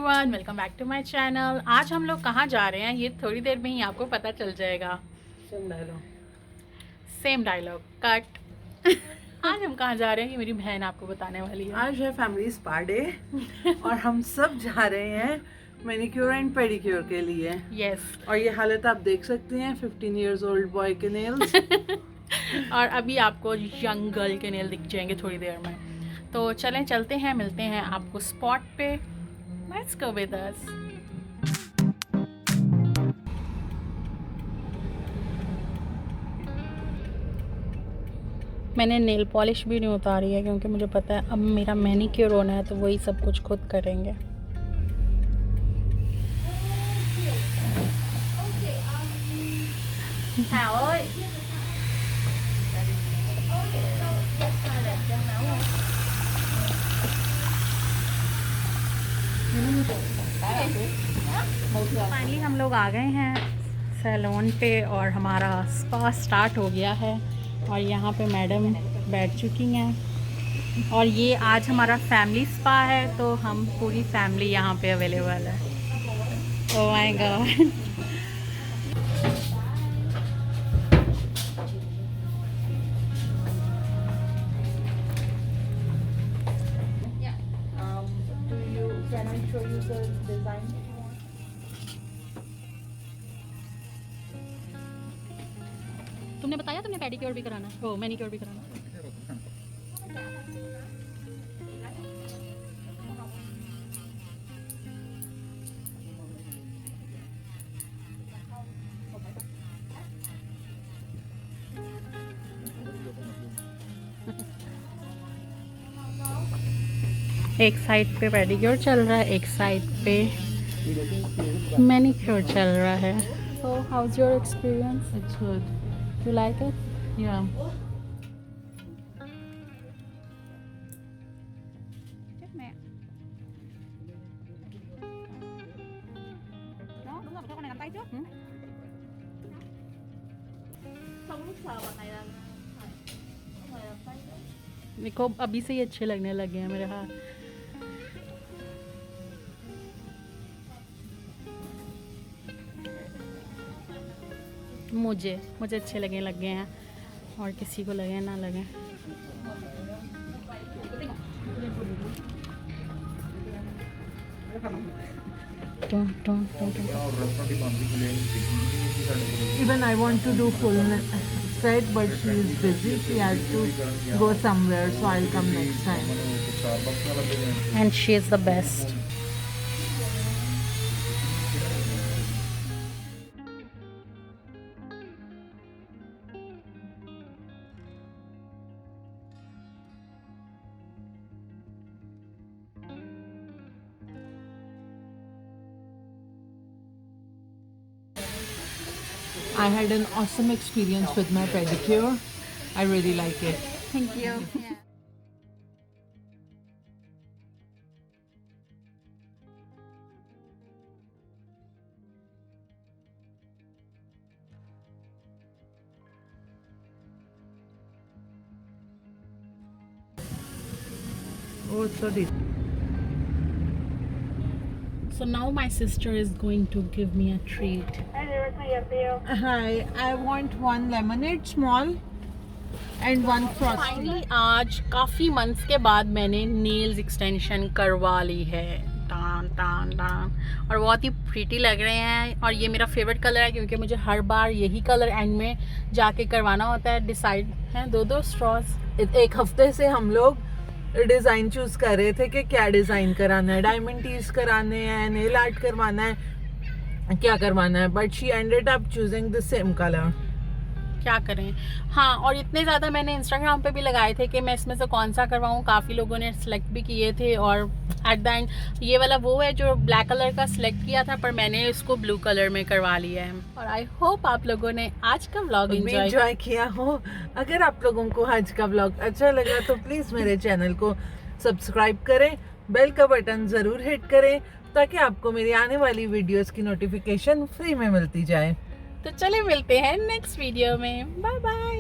Everyone, welcome back to my channel. आज हम लोग कहाँ जा रहे हैं ये थोड़ी देर में ही आपको पता चल जाएगा। Same dialogue cut. आज हम कहाँ जा रहे हैं ये मेरी बहन आपको बताने वाली है। आज है फैमिली स्पा डे और हम सब जा रहे हैं मैनिक्योर एंड पेडिक्योर के लिए। यस। और ये हालत आप देख सकते हैं 15 इयर्स ओल्ड बॉय के नेल्स। और अभी आपको यंग गर्ल के नेल दिख जाएंगे थोड़ी देर में। तो चलें चलते हैं, मिलते हैं आपको स्पॉट पे। Let's go with us. मैंने नेल पॉलिश भी नहीं उतारी है क्योंकि मुझे पता है अब मेरा मैनिक्योर होना है तो वही सब कुछ खुद करेंगे। फाइनली हम लोग आ गए हैं सैलून पे और हमारा स्पा स्टार्ट हो गया है और यहाँ पे मैडम बैठ चुकी हैं। और ये आज हमारा फैमिली स्पा है तो हम पूरी फैमिली यहाँ पे अवेलेबल है। Oh my God. तुमने बताया तुमने पेडिक्योर भी कराना है? ओ मैनिक्योर भी कराना है। एक साइड पे पेडिक्योर चल रहा है, एक साइड पे मैनिक्योर चल रहा है। So how's your experience? It's good. You like it? Yeah. देखो अभी से ही अच्छे लगने लगे हैं मेरे हाथ। मुझे अच्छे लगने लग गए हैं और किसी को लगे ना लगे। Even I want to do full set, but she is busy. She has to go somewhere, so I'll come next time. And she is the best. I had an awesome experience with my pedicure. I really like it. Thank you. Yeah. Oh, sorry. So now my sister is going to give me a treat. Hi, I want one lemonade small and one frosty. Finally आज काफ़ी months के बाद मैंने nails extension करवा ली है। टान टान टान और बहुत ही प्रीटी लग रहे हैं। और ये मेरा फेवरेट कलर है क्योंकि मुझे हर बार यही कलर एंड में जाके करवाना होता है। डिसाइड है दो स्ट्रॉस। एक हफ्ते से हम लोग डिजाइन चूज कर रहे थे कि क्या डिजाइन कराना है, डायमंड टीज कराने हैं, नेल आर्ट करवाना है, क्या करवाना है, but she ended up choosing the same colour. क्या करें। हाँ, और इतने ज़्यादा मैंने इंस्टाग्राम पे भी लगाए थे कि मैं इसमें से कौन सा करवाऊँ। काफ़ी लोगों ने सिलेक्ट भी किए थे और एट द एंड ये वाला वो है जो ब्लैक कलर का सिलेक्ट किया था, पर मैंने इसको ब्लू कलर में करवा लिया है। और आई होप आप लोगों ने आज का व्लॉग एंजॉय किया हो। अगर आप लोगों को आज का व्लॉग अच्छा लगा तो प्लीज़ मेरे चैनल को सब्सक्राइब करें, बेल का बटन ज़रूर हिट करें ताकि आपको मेरी आने वाली वीडियोस की नोटिफिकेशन फ्री में मिलती जाए। तो चलिए मिलते हैं नेक्स्ट वीडियो में। Bye bye.